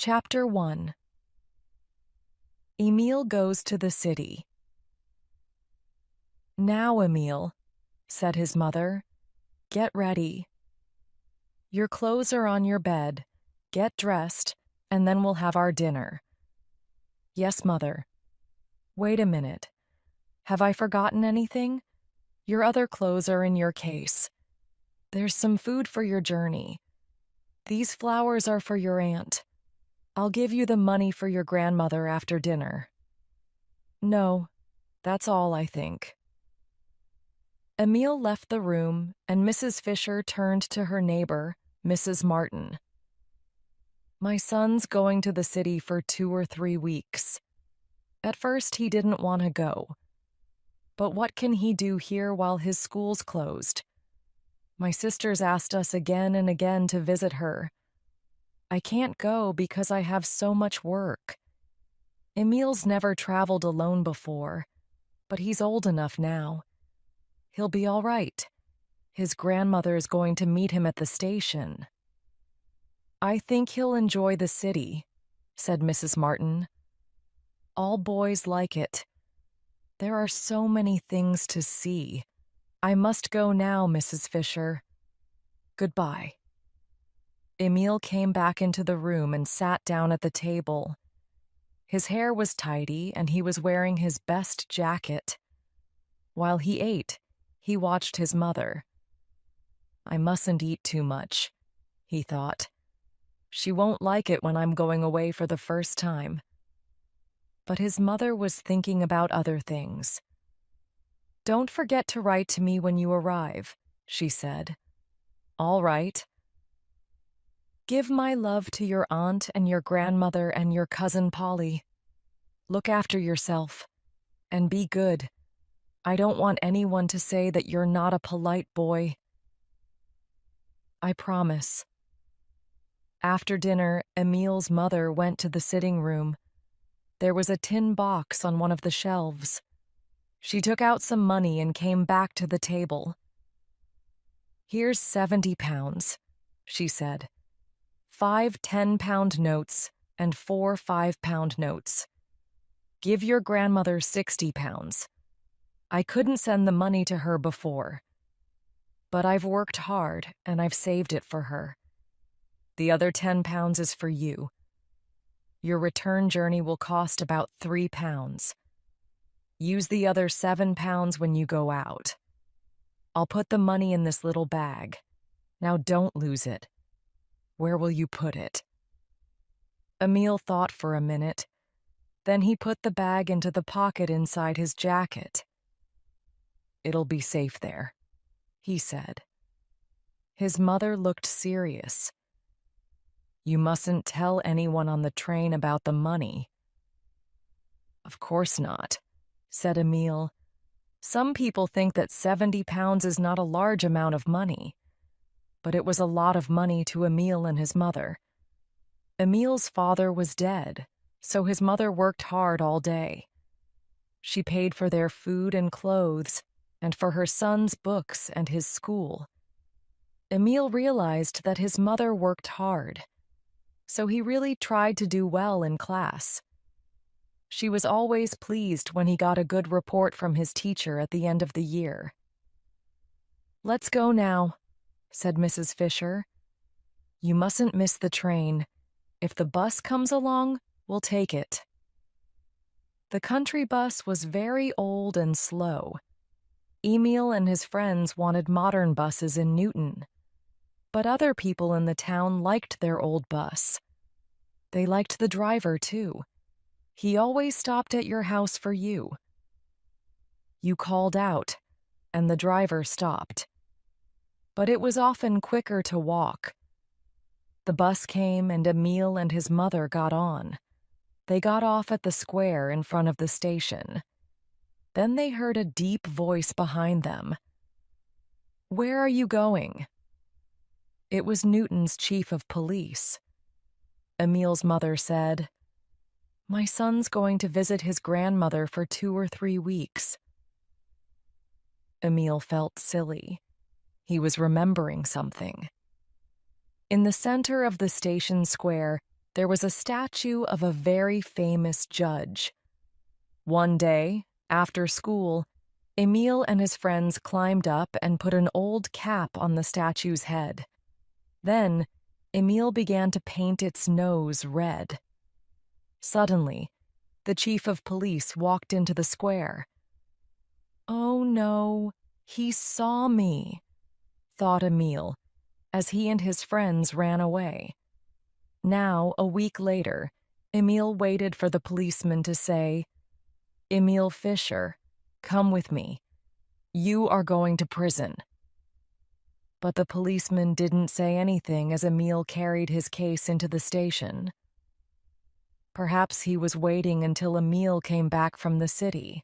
Chapter 1. Emile goes to the city. "Now, Emile," said his mother, "get ready. Your clothes are on your bed. Get dressed, and then we'll have our dinner." "Yes, mother." "Wait a minute. Have I forgotten anything? Your other clothes are in your case. There's some food for your journey. These flowers are for your aunt. I'll give you the money for your grandmother after dinner." "No, that's all, I think." Emile left the room, and Mrs. Fisher turned to her neighbor, Mrs. Martin. "My son's going to the city for 2 or 3 weeks. At first, he didn't want to go. But what can he do here while his school's closed? My sister's asked us again and again to visit her. I can't go because I have so much work. Emile's never traveled alone before, but he's old enough now. He'll be all right. His grandmother is going to meet him at the station." "I think he'll enjoy the city," said Mrs. Martin. "All boys like it. There are so many things to see. I must go now, Mrs. Fisher. Goodbye." Emile came back into the room and sat down at the table. His hair was tidy, and he was wearing his best jacket. While he ate, he watched his mother. "I mustn't eat too much," he thought. "She won't like it when I'm going away for the first time." But his mother was thinking about other things. "Don't forget to write to me when you arrive," she said. "All right." "Give my love to your aunt and your grandmother and your cousin Polly. Look after yourself, and be good. I don't want anyone to say that you're not a polite boy." "I promise." After dinner, Emile's mother went to the sitting room. There was a tin box on one of the shelves. She took out some money and came back to the table. "Here's 70 pounds, she said. 5 10-pound notes and 4 5-pound notes. Give your grandmother 60 pounds. I couldn't send the money to her before, but I've worked hard and I've saved it for her. The other 10 pounds is for you. Your return journey will cost about 3 pounds. Use the other 7 pounds when you go out. I'll put the money in this little bag. Now don't lose it. Where will you put it?" Emile thought for a minute. Then he put the bag into the pocket inside his jacket. "It'll be safe there," he said. His mother looked serious. "You mustn't tell anyone on the train about the money." "Of course not," said Emile. "Some people think that 70 pounds is not a large amount of money. But it was a lot of money to Emile and his mother. Emile's father was dead, so his mother worked hard all day. She paid for their food and clothes, and for her son's books and his school. Emile realized that his mother worked hard, so he really tried to do well in class. She was always pleased when he got a good report from his teacher at the end of the year. "Let's go now," said Mrs. Fisher. "You mustn't miss the train. If the bus comes along, we'll take it." The country bus was very old and slow. Emile and his friends wanted modern buses in Newton. But other people in the town liked their old bus. They liked the driver, too. He always stopped at your house for you. You called out, and the driver stopped. But it was often quicker to walk. The bus came, and Emile and his mother got on. They got off at the square in front of the station. Then they heard a deep voice behind them. "Where are you going?" It was Newton's chief of police. Emile's mother said, "My son's going to visit his grandmother for 2 or 3 weeks." Emile felt silly. He was remembering something. In the center of the station square, there was a statue of a very famous judge. One day, after school, Emile and his friends climbed up and put an old cap on the statue's head. Then, Emile began to paint its nose red. Suddenly, the chief of police walked into the square. "Oh no, he saw me," thought Emile, as he and his friends ran away. Now, a week later, Emile waited for the policeman to say, "Emile Fisher, come with me. You are going to prison." But the policeman didn't say anything as Emile carried his case into the station. Perhaps he was waiting until Emile came back from the city.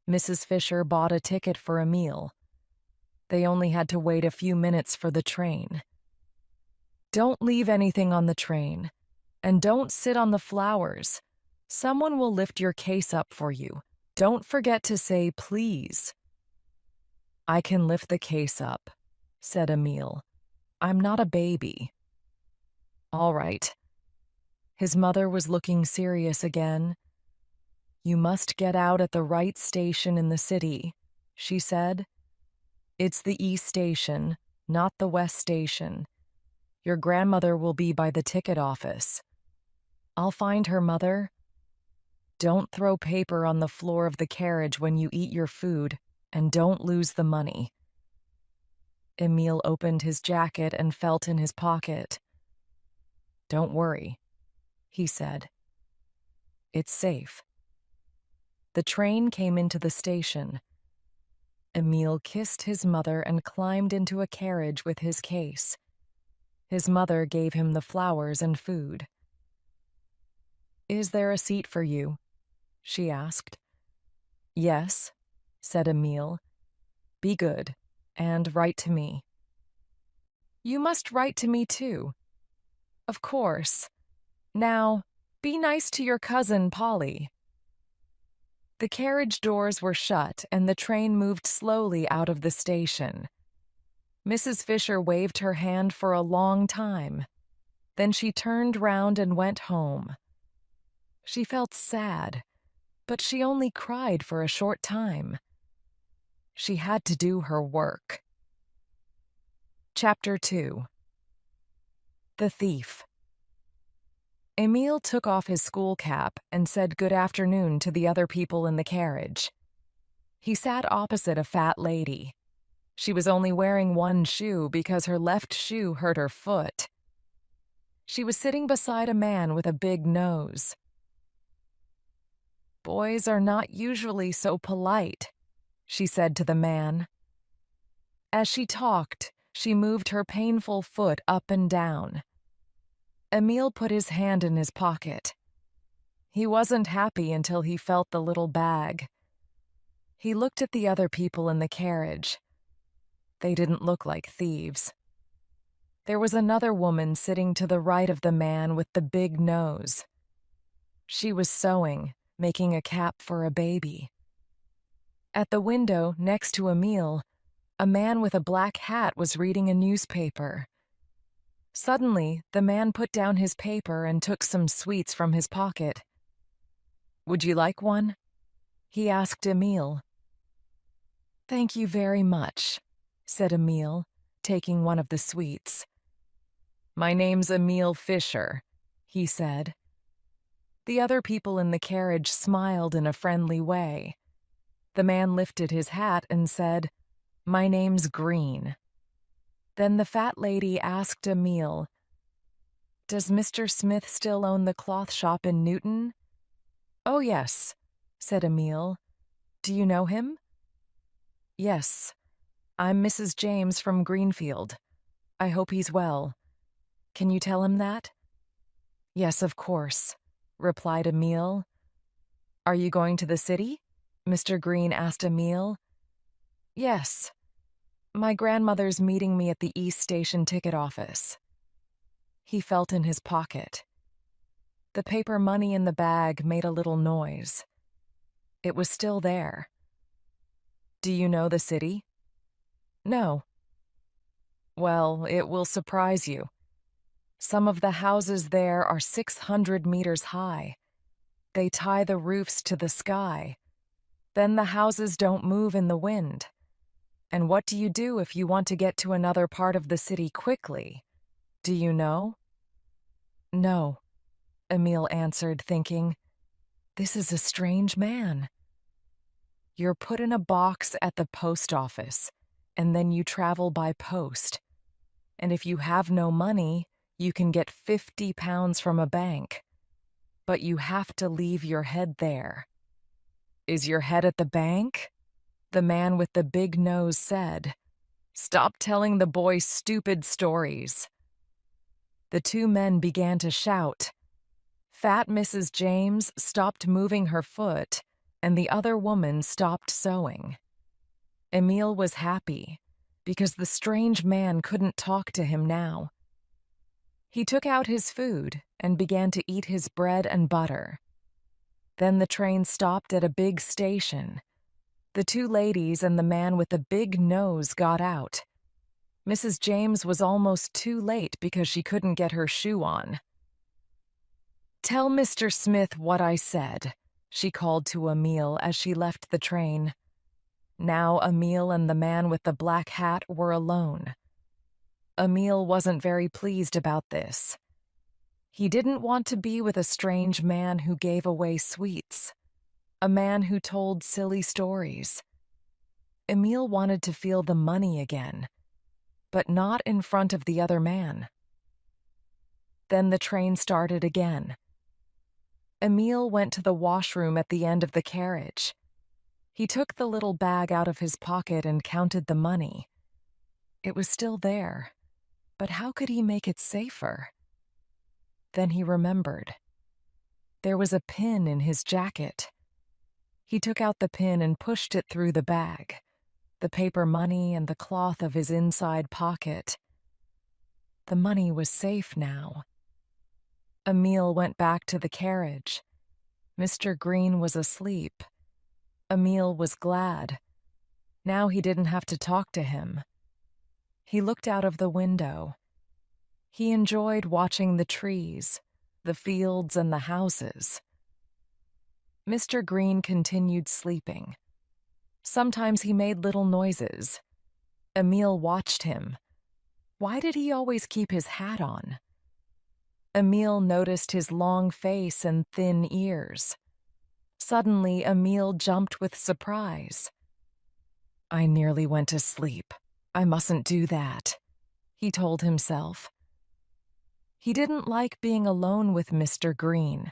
Mrs. Fisher bought a ticket for Emile. They only had to wait a few minutes for the train. "Don't leave anything on the train, and don't sit on the flowers. Someone will lift your case up for you. Don't forget to say please." "I can lift the case up," said Emile. "I'm not a baby." "All right." His mother was looking serious again. "You must get out at the right station in the city," she said. "It's the East Station, not the West Station. Your grandmother will be by the ticket office." "I'll find her, Mother." "Don't throw paper on the floor of the carriage when you eat your food, and don't lose the money." Emile opened his jacket and felt in his pocket. "Don't worry," he said. "It's safe." The train came into the station. Emile kissed his mother and climbed into a carriage with his case. His mother gave him the flowers and food. "Is there a seat for you?" she asked. "Yes," said Emile. "Be good, and write to me." "You must write to me too." "Of course. Now, be nice to your cousin Polly." The carriage doors were shut and the train moved slowly out of the station. Mrs. Fisher waved her hand for a long time. Then she turned round and went home. She felt sad, but she only cried for a short time. She had to do her work. Chapter 2. The Thief. Emile took off his school cap and said good afternoon to the other people in the carriage. He sat opposite a fat lady. She was only wearing one shoe because her left shoe hurt her foot. She was sitting beside a man with a big nose. "Boys are not usually so polite," she said to the man. As she talked, she moved her painful foot up and down. Emile put his hand in his pocket. He wasn't happy until he felt the little bag. He looked at the other people in the carriage. They didn't look like thieves. There was another woman sitting to the right of the man with the big nose. She was sewing, making a cap for a baby. At the window next to Emile, a man with a black hat was reading a newspaper. Suddenly, the man put down his paper and took some sweets from his pocket. "Would you like one?" he asked Emile. "Thank you very much," said Emile, taking one of the sweets. "My name's Emile Fisher," he said. The other people in the carriage smiled in a friendly way. The man lifted his hat and said, "My name's Green." Then the fat lady asked Emile, "Does Mr. Smith still own the cloth shop in Newton?" "Oh, yes," said Emile. "Do you know him?" "Yes. I'm Mrs. James from Greenfield. I hope he's well. Can you tell him that?" "Yes, of course," replied Emile. "Are you going to the city?" Mr. Green asked Emile. "Yes. My grandmother's meeting me at the East Station ticket office." He felt in his pocket. The paper money in the bag made a little noise. It was still there. "Do you know the city?" "No." "Well, it will surprise you. Some of the houses there are 600 meters high. They tie the roofs to the sky. Then the houses don't move in the wind. And what do you do if you want to get to another part of the city quickly? Do you know? No, Emile answered, thinking, this is a strange man. You're put in a box at the post office, and then you travel by post. And if you have no money, you can get 50 pounds from a bank. But you have to leave your head there. Is your head at the bank? The man with the big nose said. Stop telling the boy stupid stories. The two men began to shout. Fat Mrs. James stopped moving her foot, and the other woman stopped sewing. Emile was happy, because the strange man couldn't talk to him now. He took out his food and began to eat his bread and butter. Then the train stopped at a big station. The two ladies and the man with the big nose got out. Mrs. James was almost too late because she couldn't get her shoe on. Tell Mr. Smith what I said, she called to Emile as she left the train. Now Emile and the man with the black hat were alone. Emile wasn't very pleased about this. He didn't want to be with a strange man who gave away sweets, a man who told silly stories. Emile wanted to feel the money again, but not in front of the other man. Then the train started again. Emile went to the washroom at the end of the carriage. He took the little bag out of his pocket and counted the money. It was still there, but how could he make it safer? Then he remembered. There was a pin in his jacket. He took out the pin and pushed it through the bag, the paper money and the cloth of his inside pocket. The money was safe now. Emile went back to the carriage. Mr. Green was asleep. Emile was glad. Now he didn't have to talk to him. He looked out of the window. He enjoyed watching the trees, the fields, and the houses. Mr. Green continued sleeping. Sometimes he made little noises. Emile watched him. Why did he always keep his hat on? Emile noticed his long face and thin ears. Suddenly, Emile jumped with surprise. I nearly went to sleep. I mustn't do that, he told himself. He didn't like being alone with Mr. Green.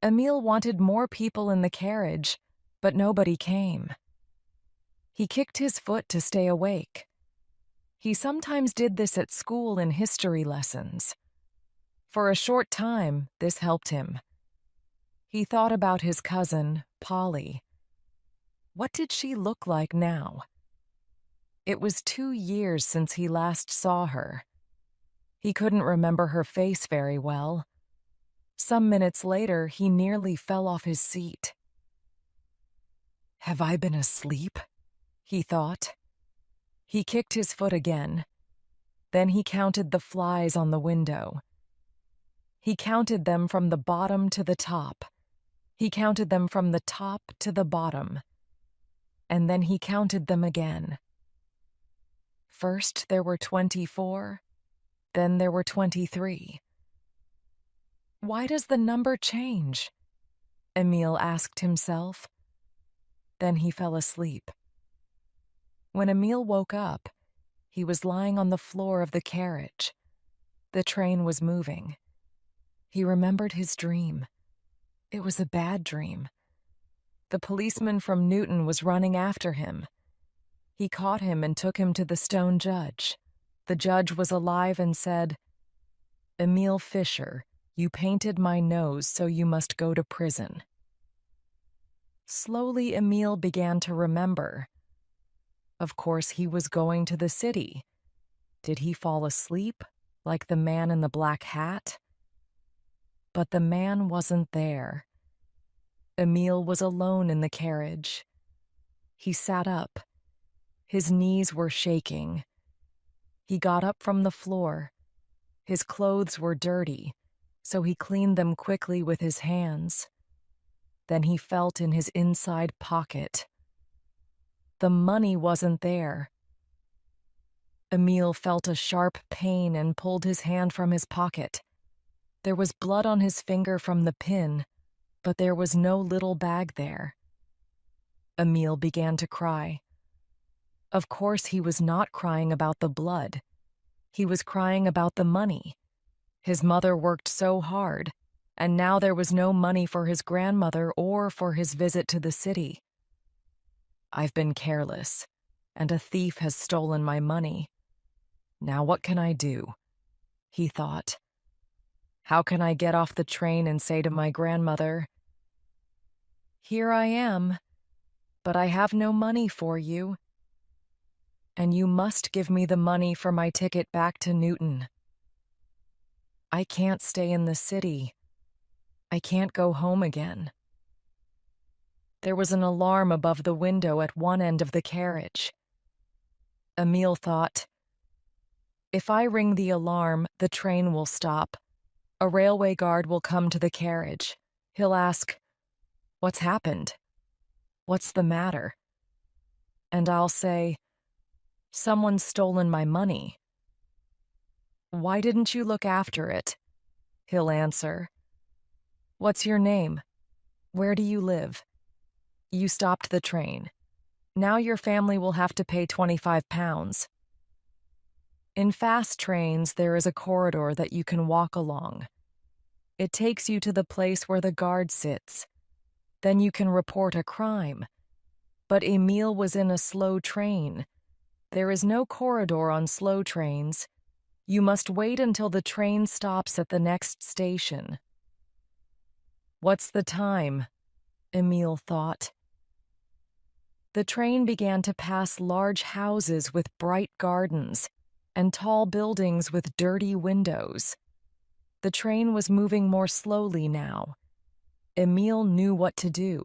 Emile wanted more people in the carriage, but nobody came. He kicked his foot to stay awake. He sometimes did this at school in history lessons. For a short time, this helped him. He thought about his cousin, Polly. What did she look like now? It was 2 years since he last saw her. He couldn't remember her face very well. Some minutes later, he nearly fell off his seat. Have I been asleep? He thought. He kicked his foot again. Then he counted the flies on the window. He counted them from the bottom to the top. He counted them from the top to the bottom. And then he counted them again. First there were 24, then there were 23. Why does the number change? Emile asked himself. Then he fell asleep. When Emile woke up, he was lying on the floor of the carriage. The train was moving. He remembered his dream. It was a bad dream. The policeman from Newton was running after him. He caught him and took him to the stone judge. The judge was alive and said, Emile Fisher, you painted my nose, so you must go to prison. Slowly, Emile began to remember. Of course, he was going to the city. Did he fall asleep, like the man in the black hat? But the man wasn't there. Emile was alone in the carriage. He sat up. His knees were shaking. He got up from the floor. His clothes were dirty, so he cleaned them quickly with his hands. Then he felt in his inside pocket. The money wasn't there. Emile felt a sharp pain and pulled his hand from his pocket. There was blood on his finger from the pin, but there was no little bag there. Emile began to cry. Of course, he was not crying about the blood. He was crying about the money. His mother worked so hard, and now there was no money for his grandmother or for his visit to the city. I've been careless, and a thief has stolen my money. Now what can I do? He thought. How can I get off the train and say to my grandmother, "Here I am, but I have no money for you, and you must give me the money for my ticket back to Newton. I can't stay in the city. I can't go home again." There was an alarm above the window at one end of the carriage. Emile thought, if I ring the alarm, the train will stop. A railway guard will come to the carriage. He'll ask, "What's happened? What's the matter?" And I'll say, "Someone's stolen my money." "Why didn't you look after it?" He'll answer. "What's your name? Where do you live? You stopped the train. Now your family will have to pay £25. In fast trains, there is a corridor that you can walk along. It takes you to the place where the guard sits. Then you can report a crime. But Emile was in a slow train. There is no corridor on slow trains. You must wait until the train stops at the next station. What's the time? Emile thought. The train began to pass large houses with bright gardens and tall buildings with dirty windows. The train was moving more slowly now. Emile knew what to do.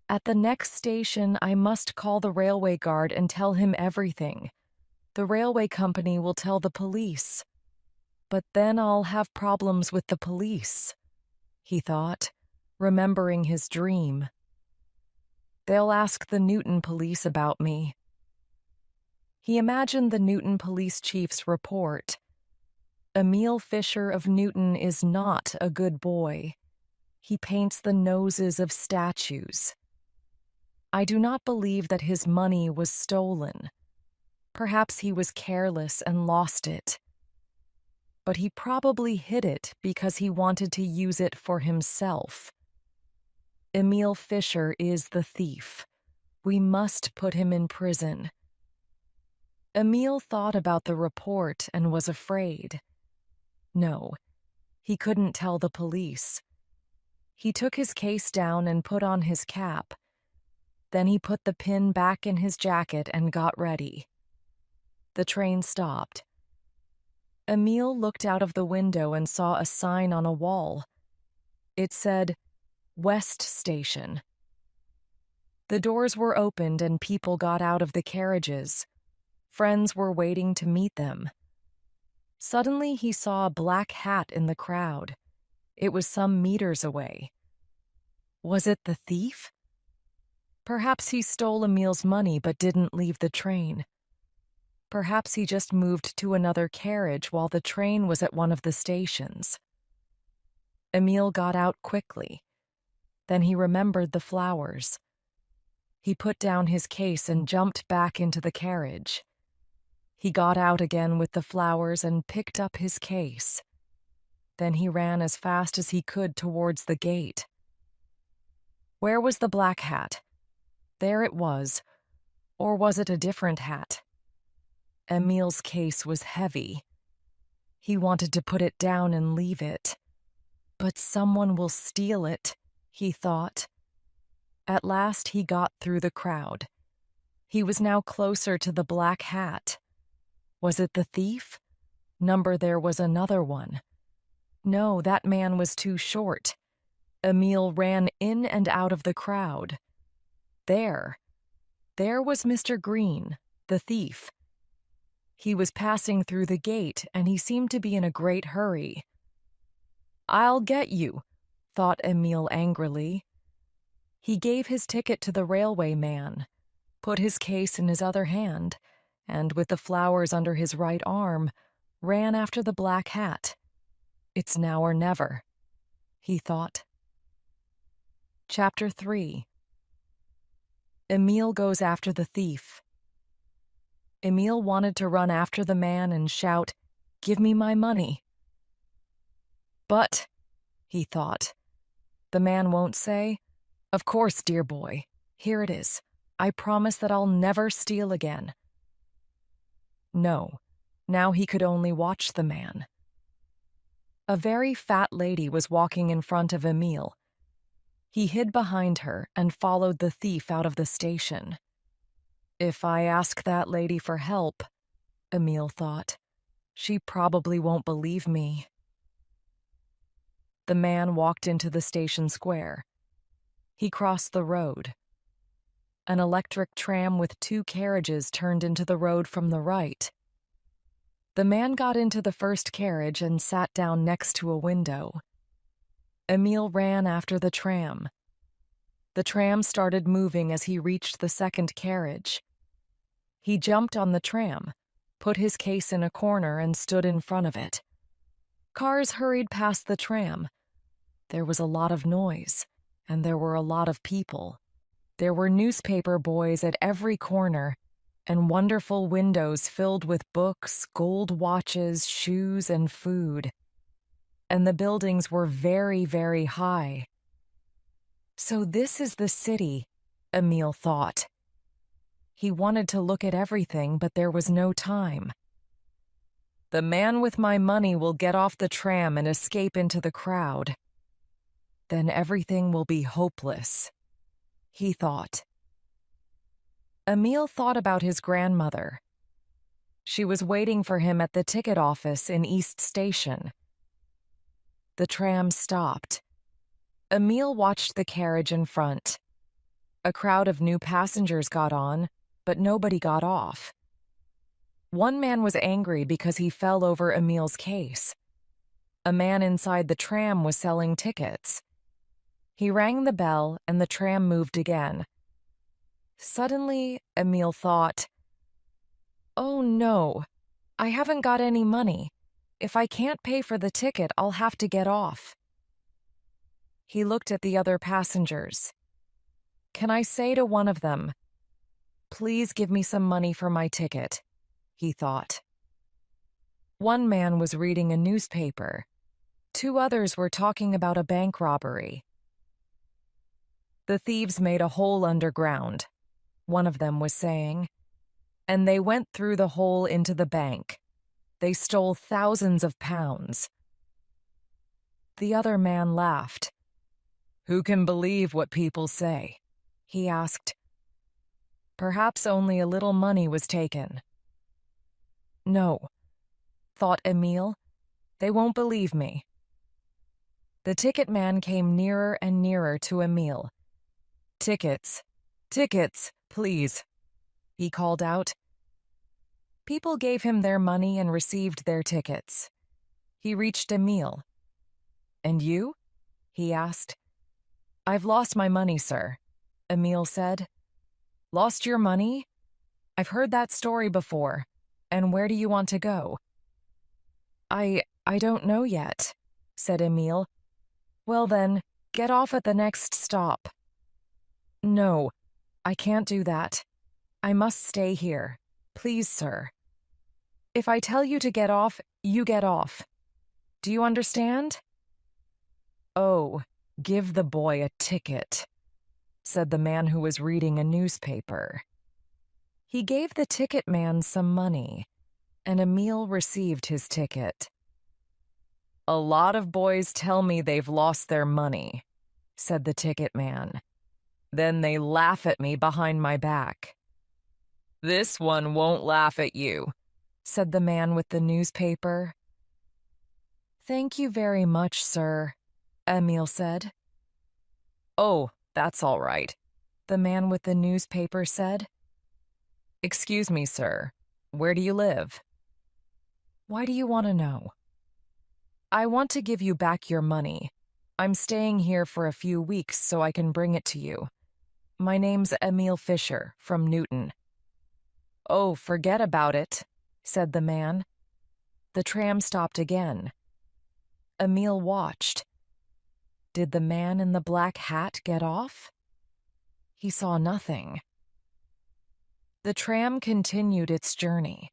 At the next station, I must call the railway guard and tell him everything. The railway company will tell the police. But then I'll have problems with the police, he thought, remembering his dream. They'll ask the Newton police about me. He imagined the Newton police chief's report. Emile Fisher of Newton is not a good boy. He paints the noses of statues. I do not believe that his money was stolen. Perhaps he was careless and lost it. But he probably hid it because he wanted to use it for himself. Emile Fisher is the thief. We must put him in prison. Emile thought about the report and was afraid. No, he couldn't tell the police. He took his case down and put on his cap. Then he put the pin back in his jacket and got ready. The train stopped. Emile looked out of the window and saw a sign on a wall. It said, West Station. The doors were opened and people got out of the carriages. Friends were waiting to meet them. Suddenly he saw a black hat in the crowd. It was some meters away. Was it the thief? Perhaps he stole Emile's money but didn't leave the train. Perhaps he just moved to another carriage while the train was at one of the stations. Emile got out quickly. Then he remembered the flowers. He put down his case and jumped back into the carriage. He got out again with the flowers and picked up his case. Then he ran as fast as he could towards the gate. Where was the black hat? There it was. Or was it a different hat? Emile's case was heavy. He wanted to put it down and leave it. But someone will steal it, he thought. At last he got through the crowd. He was now closer to the black hat. Was it the thief? There was another one. No, that man was too short. Emile ran in and out of the crowd. There was Mr. Green, the thief. He was passing through the gate, and he seemed to be in a great hurry. "I'll get you," thought Emile angrily. He gave his ticket to the railway man, put his case in his other hand, and with the flowers under his right arm, ran after the black hat. "It's now or never," he thought. Chapter 3. Emile goes after the thief. Emile wanted to run after the man and shout, "Give me my money." But, he thought, the man won't say, "Of course, dear boy, here it is. I promise that I'll never steal again." No, now he could only watch the man. A very fat lady was walking in front of Emile. He hid behind her and followed the thief out of the station. If I ask that lady for help, Emile thought, she probably won't believe me. The man walked into the station square. He crossed the road. An electric tram with 2 carriages turned into the road from the right. The man got into the first carriage and sat down next to a window. Emile ran after the tram. The tram started moving as he reached the second carriage. He jumped on the tram, put his case in a corner, and stood in front of it. Cars hurried past the tram. There was a lot of noise, and there were a lot of people. There were newspaper boys at every corner, and wonderful windows filled with books, gold watches, shoes, and food. And the buildings were very, very high. So this is the city, Emile thought. He wanted to look at everything, but there was no time. The man with my money will get off the tram and escape into the crowd. Then everything will be hopeless, he thought. Emile thought about his grandmother. She was waiting for him at the ticket office in East Station. The tram stopped. Emile watched the carriage in front. A crowd of new passengers got on, but nobody got off. One man was angry because he fell over Emile's case. A man inside the tram was selling tickets. He rang the bell, and the tram moved again. Suddenly, Emile thought, "Oh no, I haven't got any money. If I can't pay for the ticket, I'll have to get off." He looked at the other passengers. Can I say to one of them, "Please give me some money for my ticket," he thought. One man was reading a newspaper. 2 others were talking about a bank robbery. The thieves made a hole underground, one of them was saying, and they went through the hole into the bank. They stole thousands of pounds. The other man laughed. "Who can believe what people say?" he asked. Perhaps only a little money was taken. No, thought Emile, they won't believe me. The ticket man came nearer and nearer to Emile. "Tickets, tickets, please," he called out. People gave him their money and received their tickets. He reached Emile. "And you?" he asked. "I've lost my money, sir," Emile said. "Lost your money? I've heard that story before. And where do you want to go?" I don't know yet," said Emile. "Well then, get off at the next stop." "No, I can't do that. I must stay here. Please, sir. If I tell you to get off, you get off. Do you understand?" "Oh, give the boy a ticket," said the man who was reading a newspaper. He gave the ticket man some money, and Emile received his ticket. "A lot of boys tell me they've lost their money," said the ticket man. "Then they laugh at me behind my back." "This one won't laugh at you," said the man with the newspaper. "Thank you very much, sir," Emile said. "Oh, that's all right," the man with the newspaper said. "Excuse me, sir. Where do you live?" Why do you want to know? I want to give you back your money. I'm staying here for a few weeks so I can bring it to you. My name's Emile Fisher from Newton. Oh, forget about it, said the man. The tram stopped again. Emile watched. Did the man in the black hat get off? He saw nothing. The tram continued its journey.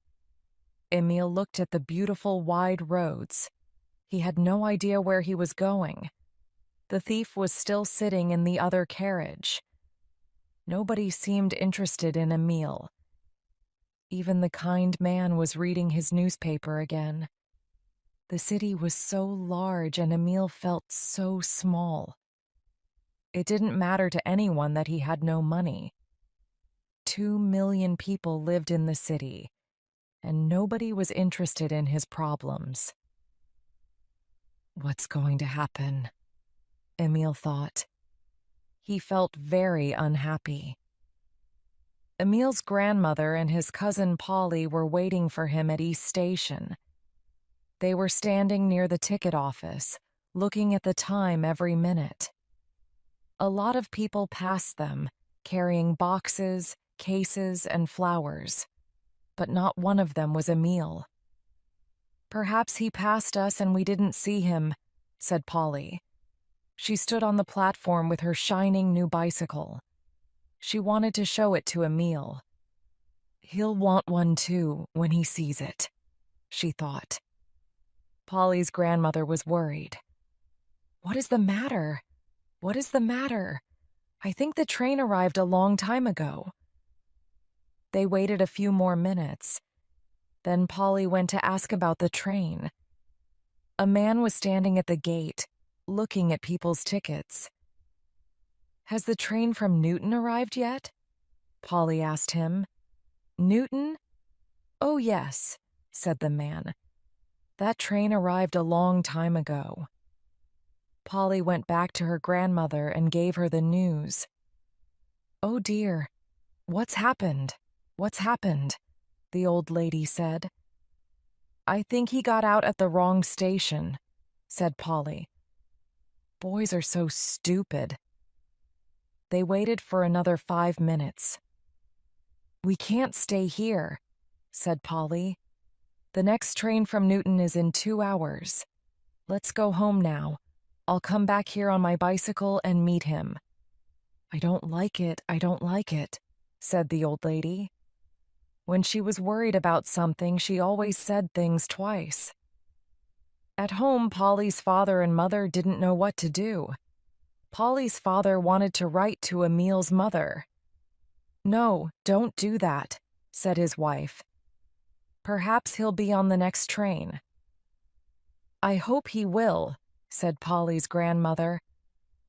Emile looked at the beautiful wide roads. He had no idea where he was going. The thief was still sitting in the other carriage. Nobody seemed interested in Emile. Even the kind man was reading his newspaper again. The city was so large and Emile felt so small. It didn't matter to anyone that he had no money. 2 million people lived in the city, and nobody was interested in his problems. What's going to happen? Emile thought. He felt very unhappy. Emile's grandmother and his cousin Polly were waiting for him at East Station. They were standing near the ticket office, looking at the time every minute. A lot of people passed them, carrying boxes, cases, and flowers, but not one of them was Emile. Perhaps he passed us and we didn't see him, said Polly. She stood on the platform with her shining new bicycle. She wanted to show it to Emile. He'll want one too when he sees it, she thought. Polly's grandmother was worried. What is the matter? What is the matter? I think the train arrived a long time ago. They waited a few more minutes. Then Polly went to ask about the train. A man was standing at the gate, looking at people's tickets. Has the train from Newton arrived yet? Polly asked him. Newton? Oh, yes, said the man. That train arrived a long time ago. Polly went back to her grandmother and gave her the news. Oh dear, what's happened? What's happened? The old lady said. I think he got out at the wrong station, said Polly. Boys are so stupid. They waited for another 5 minutes. We can't stay here, said Polly. The next train from Newton is in 2 hours. Let's go home now. I'll come back here on my bicycle and meet him. I don't like it, said the old lady. When she was worried about something, she always said things twice. At home, Polly's father and mother didn't know what to do. Polly's father wanted to write to Emile's mother. No, don't do that, said his wife. Perhaps he'll be on the next train. I hope he will, said Polly's grandmother.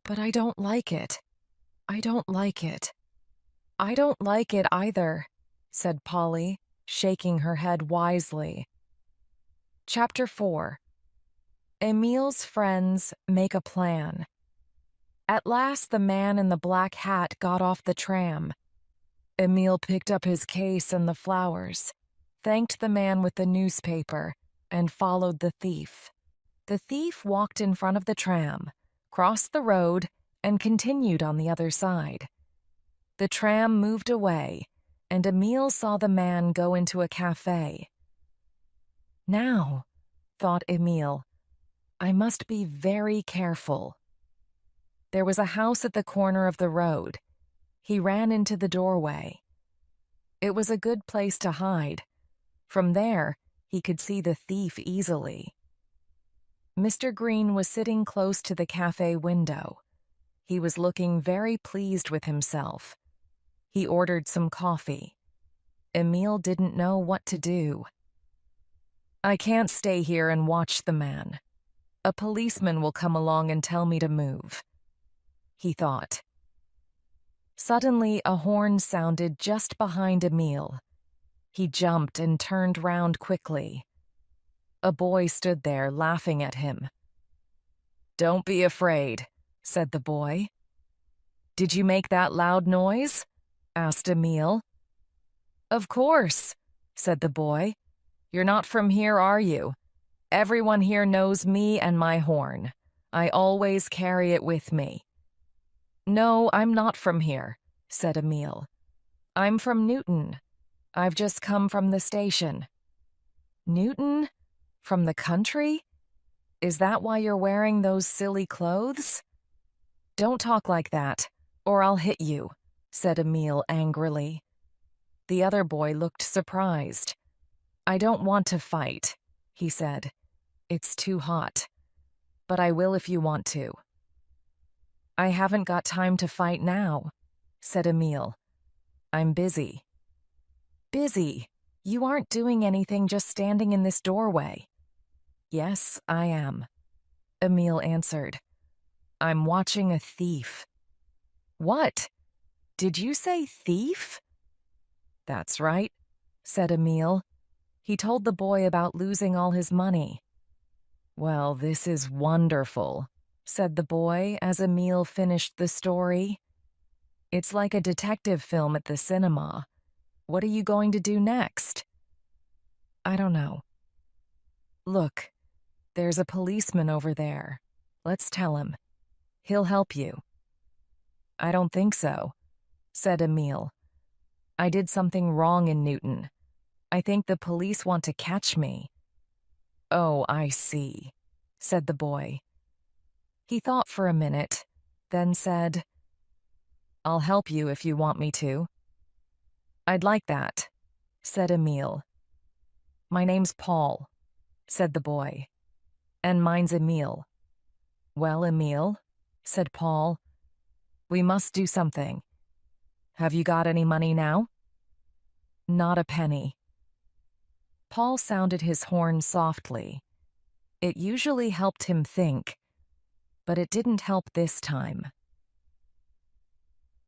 But I don't like it. I don't like it. I don't like it either, said Polly, shaking her head wisely. Chapter 4. Emile's friends make a plan. At last the man in the black hat got off the tram. Emile picked up his case and the flowers, thanked the man with the newspaper, and followed the thief. The thief walked in front of the tram, crossed the road, and continued on the other side. The tram moved away, and Emile saw the man go into a cafe. Now, thought Emile, I must be very careful. There was a house at the corner of the road. He ran into the doorway. It was a good place to hide. From there, he could see the thief easily. Mr. Green was sitting close to the cafe window. He was looking very pleased with himself. He ordered some coffee. Emile didn't know what to do. I can't stay here and watch the man. A policeman will come along and tell me to move, he thought. Suddenly, a horn sounded just behind Emile. He jumped and turned round quickly. A boy stood there laughing at him. Don't be afraid, said the boy. Did you make that loud noise? Asked Emile. Of course, said the boy. You're not from here, are you? Everyone here knows me and my horn. I always carry it with me. No, I'm not from here, said Emile. I'm from Newton. I've just come from the station. Newton? From the country? Is that why you're wearing those silly clothes? Don't talk like that, or I'll hit you, said Emile angrily. The other boy looked surprised. I don't want to fight, he said. It's too hot. But I will if you want to. I haven't got time to fight now, said Emile. I'm busy. Busy? You aren't doing anything, just standing in this doorway. Yes, I am, Emile answered. I'm watching a thief. What? Did you say thief? That's right, said Emile. He told the boy about losing all his money. Well, this is wonderful, said the boy as Emile finished the story. It's like a detective film at the cinema. What are you going to do next? I don't know. Look, there's a policeman over there. Let's tell him. He'll help you. I don't think so, said Emile. I did something wrong in Newton. I think the police want to catch me. Oh, I see, said the boy. He thought for a minute, then said, I'll help you if you want me to. I'd like that, said Emile. My name's Paul, said the boy. And mine's Emile. Well, Emile, said Paul, we must do something. Have you got any money now? Not a penny. Paul sounded his horn softly. It usually helped him think, but it didn't help this time.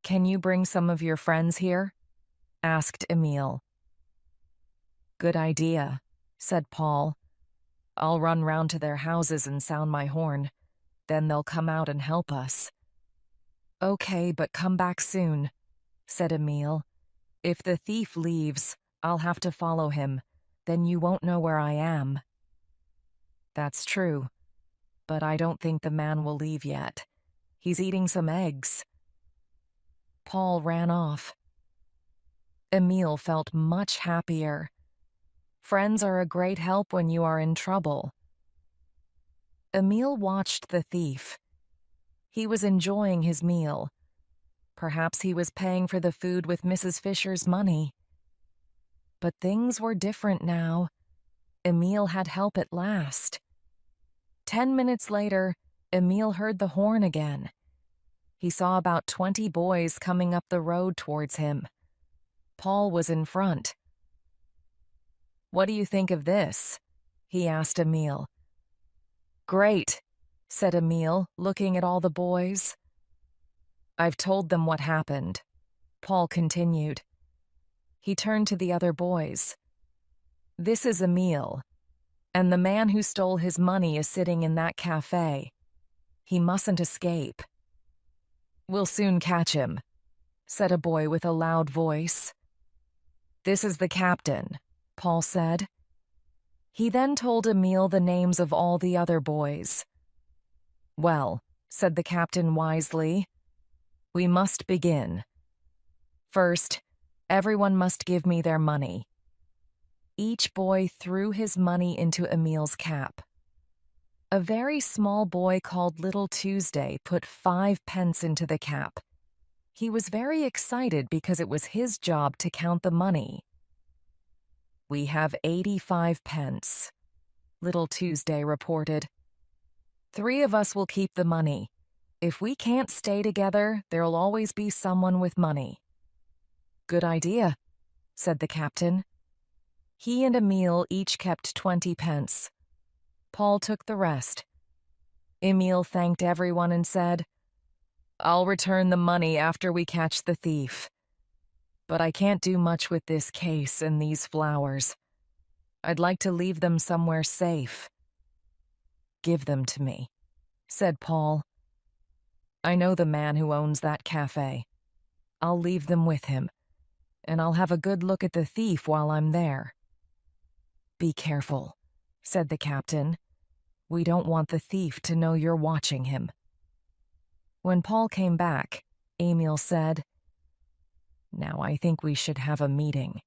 Can you bring some of your friends here? Asked Emile. Good idea, said Paul. I'll run round to their houses and sound my horn. Then they'll come out and help us. Okay, but come back soon, said Emile. If the thief leaves, I'll have to follow him. Then you won't know where I am. That's true, but I don't think the man will leave yet. He's eating some eggs. Paul ran off. Emile felt much happier. Friends are a great help when you are in trouble. Emile watched the thief. He was enjoying his meal. Perhaps he was paying for the food with Mrs. Fisher's money. But things were different now. Emile had help at last. 10 minutes later, Emile heard the horn again. He saw about 20 boys coming up the road towards him. Paul was in front. What do you think of this? He asked Emile. Great, said Emile, looking at all the boys. I've told them what happened, Paul continued. He turned to the other boys. This is Emile, and the man who stole his money is sitting in that cafe. He mustn't escape. We'll soon catch him, said a boy with a loud voice. This is the captain, Paul said. He then told Emile the names of all the other boys. Well, said the captain wisely, we must begin. First, everyone must give me their money. Each boy threw his money into Emile's cap. A very small boy called Little Tuesday put 5 pence into the cap. He was very excited because it was his job to count the money. We have 85 pence, Little Tuesday reported. 3 of us will keep the money. If we can't stay together, there'll always be someone with money. Good idea, said the captain. He and Emile each kept 20 pence. Paul took the rest. Emile thanked everyone and said, I'll return the money after we catch the thief. But I can't do much with this case and these flowers. I'd like to leave them somewhere safe. Give them to me, said Paul. I know the man who owns that cafe. I'll leave them with him, and I'll have a good look at the thief while I'm there. Be careful, said the captain. We don't want the thief to know you're watching him. When Paul came back, Emile said, Now I think we should have a meeting,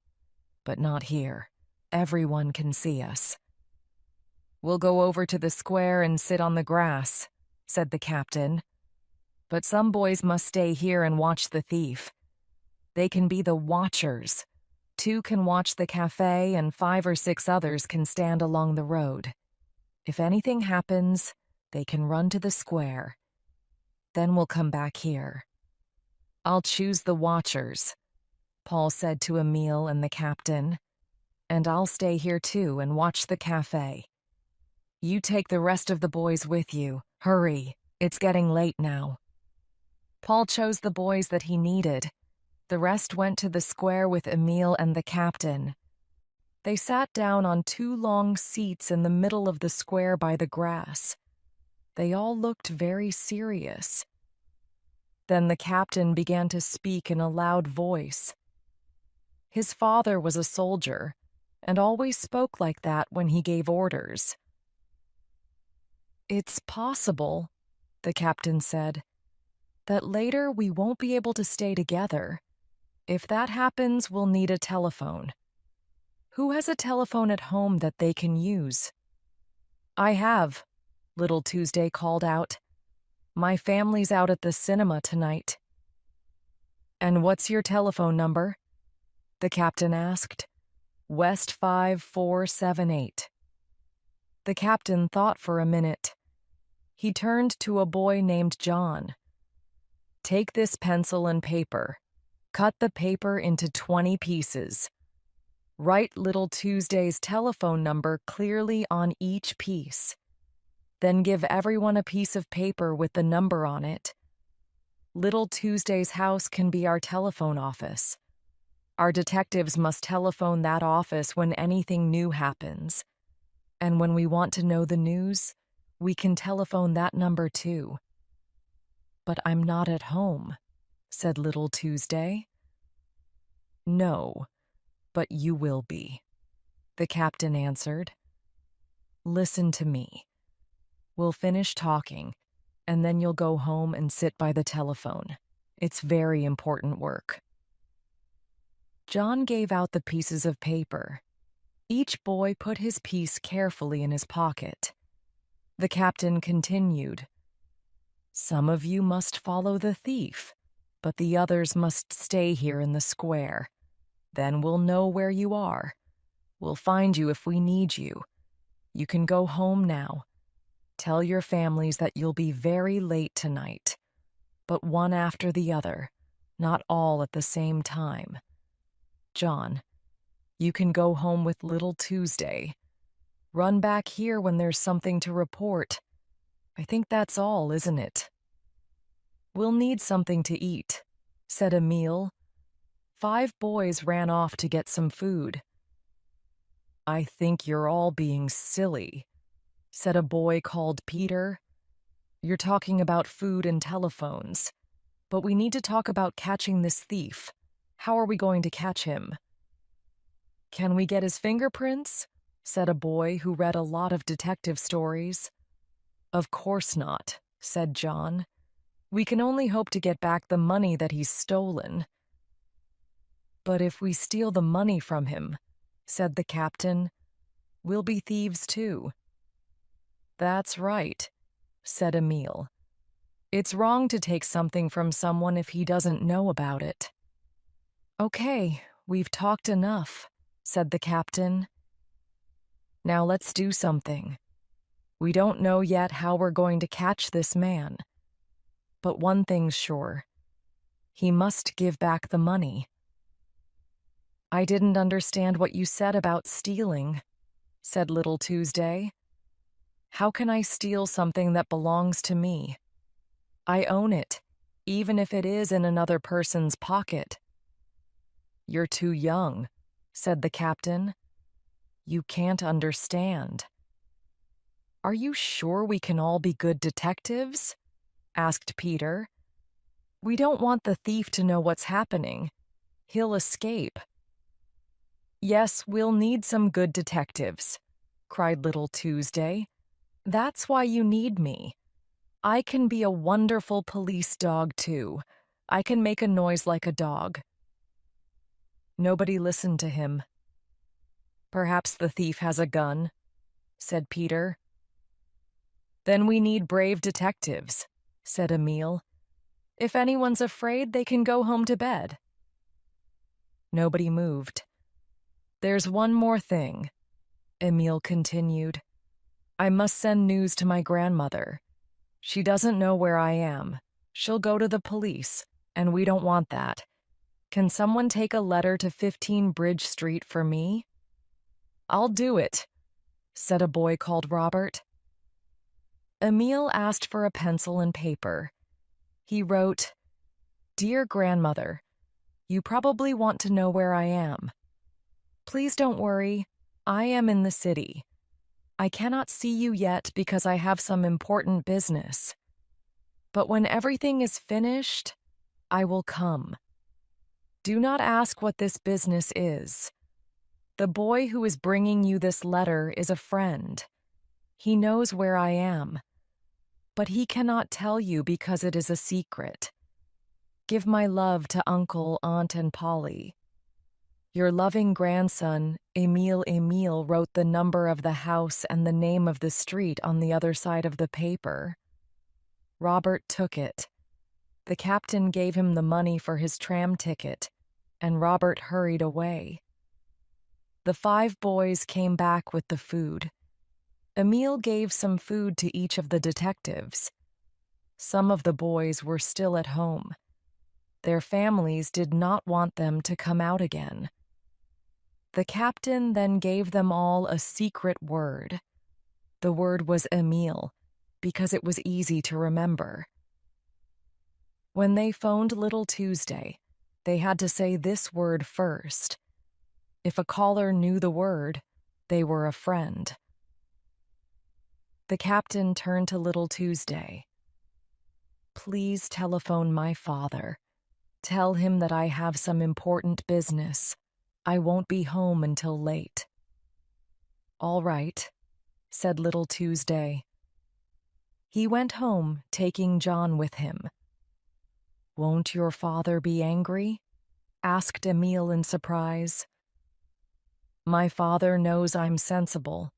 but not here. Everyone can see us. We'll go over to the square and sit on the grass, said the captain. But some boys must stay here and watch the thief. They can be the watchers. 2 can watch the cafe and 5 or 6 others can stand along the road. If anything happens, they can run to the square. Then we'll come back here. I'll choose the watchers, Paul said to Emile and the captain. And I'll stay here too and watch the cafe. You take the rest of the boys with you. Hurry, it's getting late now. Paul chose the boys that he needed. The rest went to the square with Emile and the captain. They sat down on 2 long seats in the middle of the square by the grass. They all looked very serious. Then the captain began to speak in a loud voice. His father was a soldier and always spoke like that when he gave orders. It's possible, the captain said, that later we won't be able to stay together. If that happens, we'll need a telephone. Who has a telephone at home that they can use? I have, Little Tuesday called out. My family's out at the cinema tonight. And what's your telephone number? The captain asked. West 5478. The captain thought for a minute. He turned to a boy named John. Take this pencil and paper. Cut the paper into 20 pieces. Write Little Tuesday's telephone number clearly on each piece. Then give everyone a piece of paper with the number on it. Little Tuesday's house can be our telephone office. Our detectives must telephone that office when anything new happens. And when we want to know the news, we can telephone that number too. But I'm not at home, said Little Tuesday. No, but you will be, the captain answered. Listen to me. We'll finish talking, and then you'll go home and sit by the telephone. It's very important work. John gave out the pieces of paper. Each boy put his piece carefully in his pocket. The captain continued. Some of you must follow the thief, but the others must stay here in the square. Then we'll know where you are. We'll find you if we need you. You can go home now. Tell your families that you'll be very late tonight, but one after the other, not all at the same time. John, you can go home with Little Tuesday. Run back here when there's something to report. I think that's all, isn't it? We'll need something to eat, said Emile. 5 boys ran off to get some food. I think you're all being silly, said a boy called Peter. You're talking about food and telephones, but we need to talk about catching this thief. How are we going to catch him? Can we get his fingerprints? Said a boy who read a lot of detective stories. Of course not, said John. We can only hope to get back the money that he's stolen. But if we steal the money from him, said the captain, we'll be thieves too. That's right, said Emile. It's wrong to take something from someone if he doesn't know about it. Okay, we've talked enough, said the captain. Now let's do something. We don't know yet how we're going to catch this man. But one thing's sure. He must give back the money. I didn't understand what you said about stealing, said Little Tuesday. How can I steal something that belongs to me? I own it, even if it is in another person's pocket. You're too young, said the captain. You can't understand. Are you sure we can all be good detectives? Asked Peter. We don't want the thief to know what's happening. He'll escape. Yes, we'll need some good detectives, cried little Tuesday. That's why you need me. I can be a wonderful police dog, too. I can make a noise like a dog. Nobody listened to him. Perhaps the thief has a gun, said Peter. Then we need brave detectives, said Emile. If anyone's afraid, they can go home to bed. Nobody moved. There's one more thing, Emile continued. I must send news to my grandmother. She doesn't know where I am. She'll go to the police, and we don't want that. Can someone take a letter to 15 Bridge Street for me? I'll do it, said a boy called Robert. Emile asked for a pencil and paper. He wrote, Dear Grandmother, you probably want to know where I am. Please don't worry, I am in the city. I cannot see you yet because I have some important business. But when everything is finished, I will come. Do not ask what this business is. The boy who is bringing you this letter is a friend. He knows where I am, but he cannot tell you because it is a secret. Give my love to Uncle, Aunt, and Polly. Your loving grandson, Emile wrote the number of the house and the name of the street on the other side of the paper. Robert took it. The captain gave him the money for his tram ticket, and Robert hurried away. The 5 boys came back with the food. Emile gave some food to each of the detectives. Some of the boys were still at home. Their families did not want them to come out again. The captain then gave them all a secret word. The word was Emile, because it was easy to remember. When they phoned Little Tuesday, they had to say this word first. If a caller knew the word, they were a friend. The captain turned to Little Tuesday. Please telephone my father. Tell him that I have some important business. I won't be home until late. All right, said Little Tuesday. He went home, taking John with him. Won't your father be angry? Asked Emile in surprise. My father knows I'm sensible,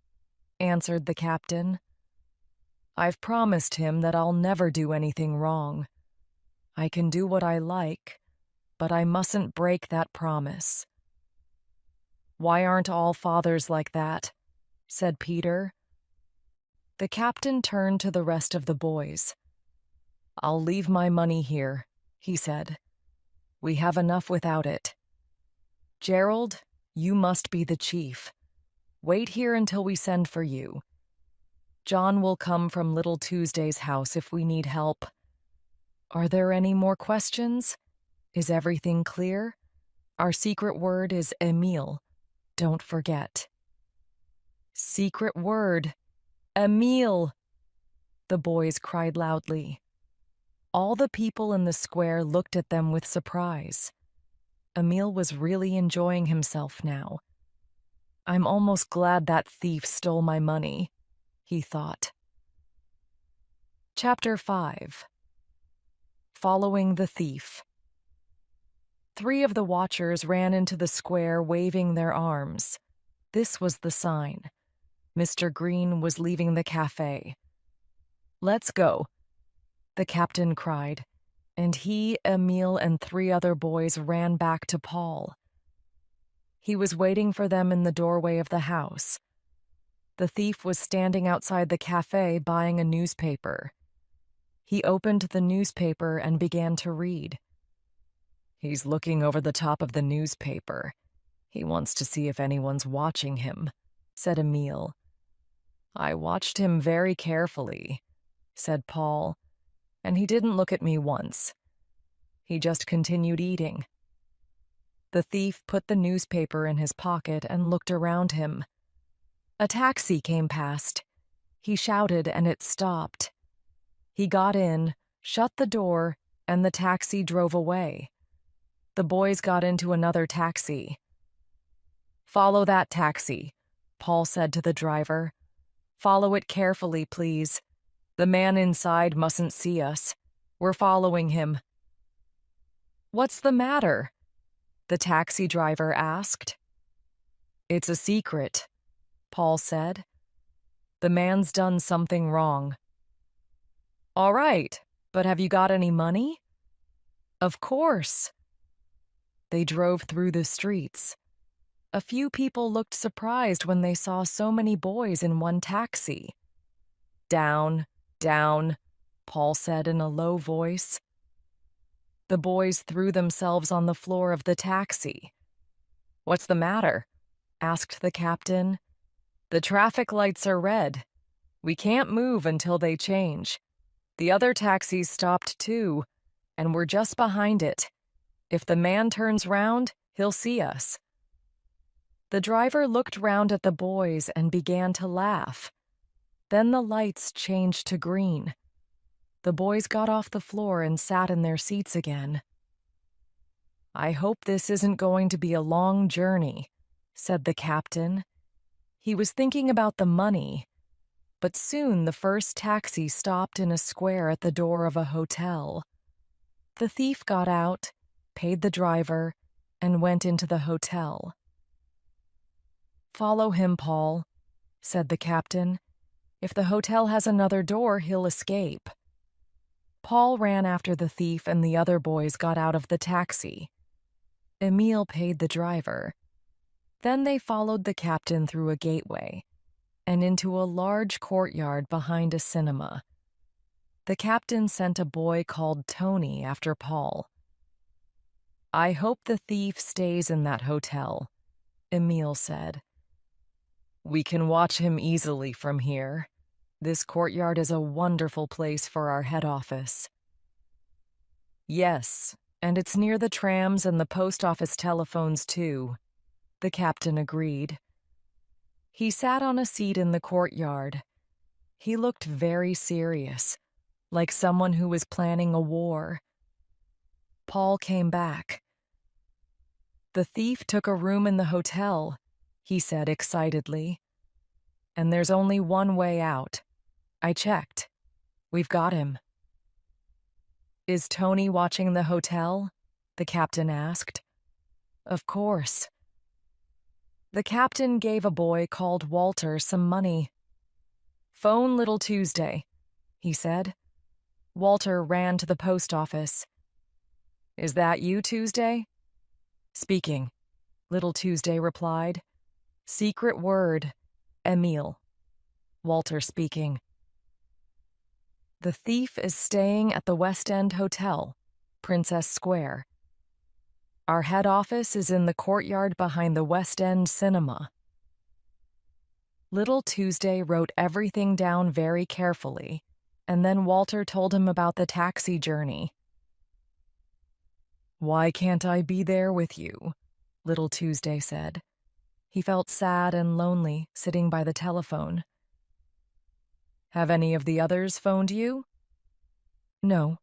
answered the captain. I've promised him that I'll never do anything wrong. I can do what I like, but I mustn't break that promise. Why aren't all fathers like that? Said Peter. The captain turned to the rest of the boys. I'll leave my money here, he said. We have enough without it. Gerald, you must be the chief. Wait here until we send for you. John will come from Little Tuesday's house if we need help. Are there any more questions? Is everything clear? Our secret word is Emile. Don't forget. Secret word. Emile! The boys cried loudly. All the people in the square looked at them with surprise. Emile was really enjoying himself now. I'm almost glad that thief stole my money, he thought. Chapter 5. Following the thief. 3 of the watchers ran into the square waving their arms. This was the sign. Mr. Green was leaving the cafe. Let's go, the captain cried, and he, Emile, and 3 other boys ran back to Paul. He was waiting for them in the doorway of the house. The thief was standing outside the cafe buying a newspaper. He opened the newspaper and began to read. He's looking over the top of the newspaper. He wants to see if anyone's watching him, said Emile. I watched him very carefully, said Paul, and he didn't look at me once. He just continued eating. The thief put the newspaper in his pocket and looked around him. A taxi came past. He shouted and it stopped. He got in, shut the door, and the taxi drove away. The boys got into another taxi. Follow that taxi, Paul said to the driver. Follow it carefully, please. The man inside mustn't see us. We're following him. What's the matter? The taxi driver asked. It's a secret, Paul said. The man's done something wrong. All right, but have you got any money? Of course. They drove through the streets. A few people looked surprised when they saw so many boys in one taxi. Down, down, Paul said in a low voice. The boys threw themselves on the floor of the taxi. What's the matter? Asked the captain. The traffic lights are red. We can't move until they change. The other taxis stopped too, and we're just behind it. If the man turns round, he'll see us. The driver looked round at the boys and began to laugh. Then the lights changed to green. The boys got off the floor and sat in their seats again. I hope this isn't going to be a long journey, said the captain. He was thinking about the money, but soon the first taxi stopped in a square at the door of a hotel. The thief got out, paid the driver, and went into the hotel. Follow him, Paul, said the captain. If the hotel has another door, he'll escape. Paul ran after the thief and the other boys got out of the taxi. Emile paid the driver. Then they followed the captain through a gateway and into a large courtyard behind a cinema. The captain sent a boy called Tony after Paul. I hope the thief stays in that hotel, Emile said. We can watch him easily from here. This courtyard is a wonderful place for our head office. Yes, and it's near the trams and the post office telephones too, the captain agreed. He sat on a seat in the courtyard. He looked very serious, like someone who was planning a war. Paul came back. The thief took a room in the hotel, he said excitedly. And there's only one way out. I checked. We've got him. Is Tony watching the hotel? The captain asked. Of course. The captain gave a boy called Walter some money. Phone Little Tuesday, he said. Walter ran to the post office. Is that you, Tuesday? Speaking, Little Tuesday replied. Secret word, Emile. Walter speaking. The thief is staying at the West End Hotel, Princess Square. Our head office is in the courtyard behind the West End Cinema. Little Tuesday wrote everything down very carefully, and then Walter told him about the taxi journey. Why can't I be there with you? Little Tuesday said. He felt sad and lonely sitting by the telephone. Have any of the others phoned you? No.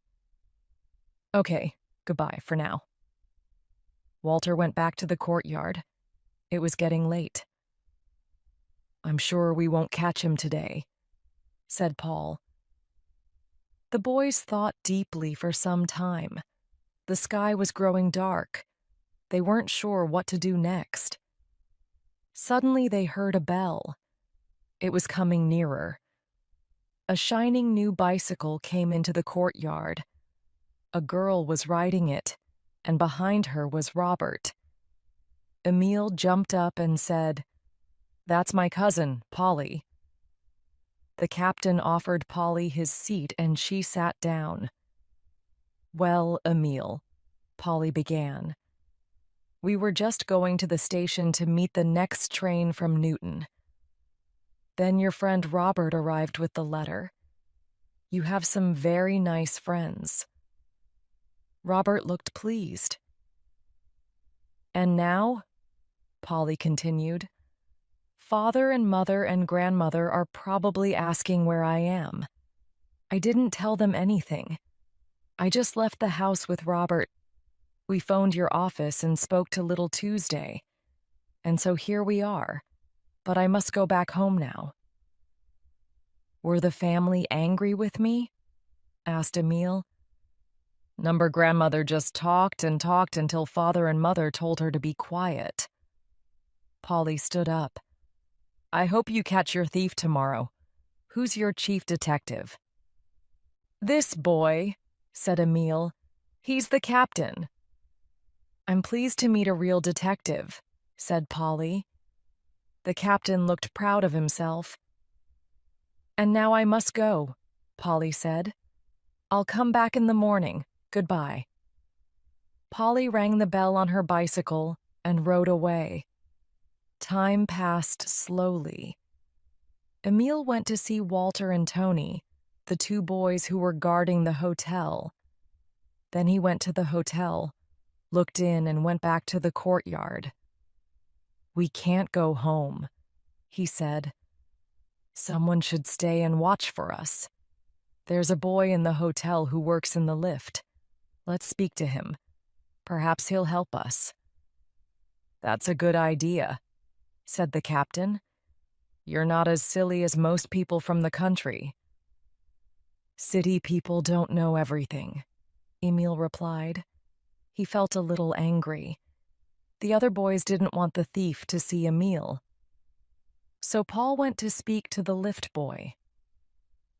Okay, goodbye for now. Walter went back to the courtyard. It was getting late. I'm sure we won't catch him today, said Paul. The boys thought deeply for some time. The sky was growing dark. They weren't sure what to do next. Suddenly they heard a bell. It was coming nearer. A shining new bicycle came into the courtyard. A girl was riding it, and behind her was Robert. Emile jumped up and said, That's my cousin, Polly. The captain offered Polly his seat and she sat down. Well, Emile, Polly began. We were just going to the station to meet the next train from Newton. Then your friend Robert arrived with the letter. You have some very nice friends. Robert looked pleased. And now, Polly continued, Father and Mother and Grandmother are probably asking where I am. I didn't tell them anything. I just left the house with Robert. We phoned your office and spoke to Little Tuesday. And so here we are. But I must go back home now." "Were the family angry with me?" asked Emile. "Number grandmother just talked and talked until father and mother told her to be quiet." Polly stood up. "I hope you catch your thief tomorrow. Who's your chief detective?" "This boy," said Emile. "He's the captain." "I'm pleased to meet a real detective," said Polly. The captain looked proud of himself. "And now I must go," Polly said. "I'll come back in the morning. Goodbye." Polly rang the bell on her bicycle and rode away. Time passed slowly. Emile went to see Walter and Tony, the two boys who were guarding the hotel. Then he went to the hotel, looked in, and went back to the courtyard. "We can't go home," he said. "Someone should stay and watch for us. There's a boy in the hotel who works in the lift. Let's speak to him. Perhaps he'll help us." "That's a good idea," said the captain. "You're not as silly as most people from the country." "City people don't know everything," Emile replied. He felt a little angry. The other boys didn't want the thief to see Emile. So Paul went to speak to the lift boy.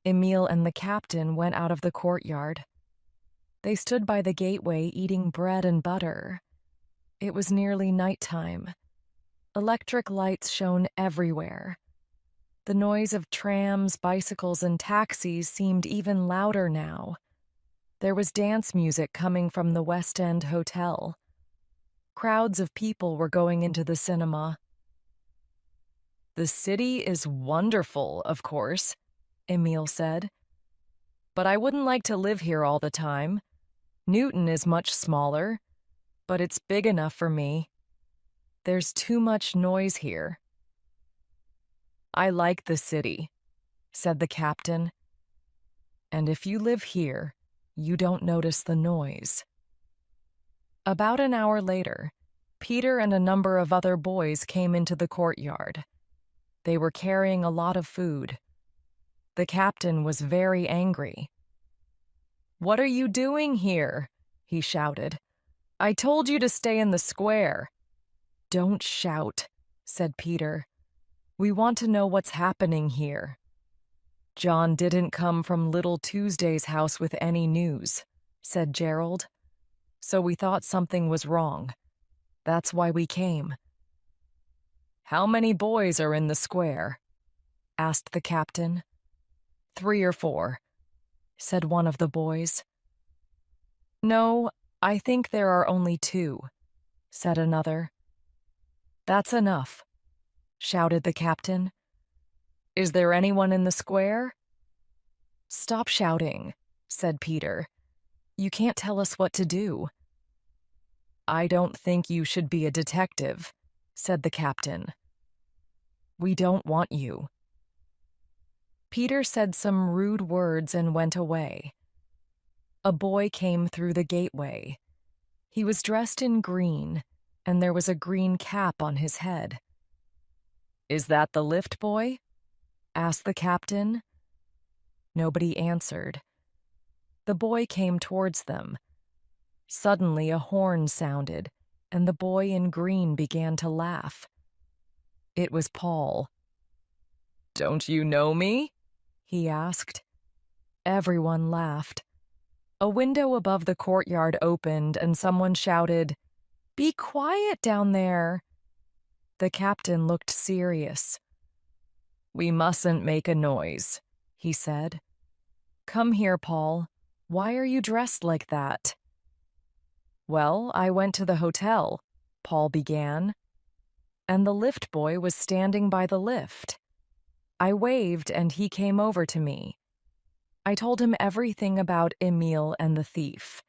Emile and the captain went out of the courtyard. They stood by the gateway eating bread and butter. It was nearly nighttime. Electric lights shone everywhere. The noise of trams, bicycles, and taxis seemed even louder now. There was dance music coming from the West End Hotel. Crowds of people were going into the cinema. "The city is wonderful, of course," Emile said. "But I wouldn't like to live here all the time. Newton is much smaller, but it's big enough for me. There's too much noise here." "I like the city," said the captain. "And if you live here, you don't notice the noise." About an hour later, Peter and a number of other boys came into the courtyard. They were carrying a lot of food. The captain was very angry. "What are you doing here?" he shouted. "I told you to stay in the square." "Don't shout," said Peter. "We want to know what's happening here." "John didn't come from Little Tuesday's house with any news," said Gerald. "So we thought something was wrong. That's why we came." "How many boys are in the square?" asked the captain. "3 or 4, said one of the boys. "No, I think there are only 2, said another. "That's enough," shouted the captain. "Is there anyone in the square?" "Stop shouting," said Peter. "You can't tell us what to do." "I don't think you should be a detective," said the captain. "We don't want you." Peter said some rude words and went away. A boy came through the gateway. He was dressed in green, and there was a green cap on his head. "Is that the lift boy?" asked the captain. Nobody answered. The boy came towards them. Suddenly a horn sounded, and the boy in green began to laugh. It was Paul. "Don't you know me?" he asked. Everyone laughed. A window above the courtyard opened, and someone shouted, "Be quiet down there." The captain looked serious. "We mustn't make a noise," he said. "Come here, Paul. Why are you dressed like that?" "Well, I went to the hotel," Paul began, "and the lift boy was standing by the lift. I waved and he came over to me. I told him everything about Emile and the thief.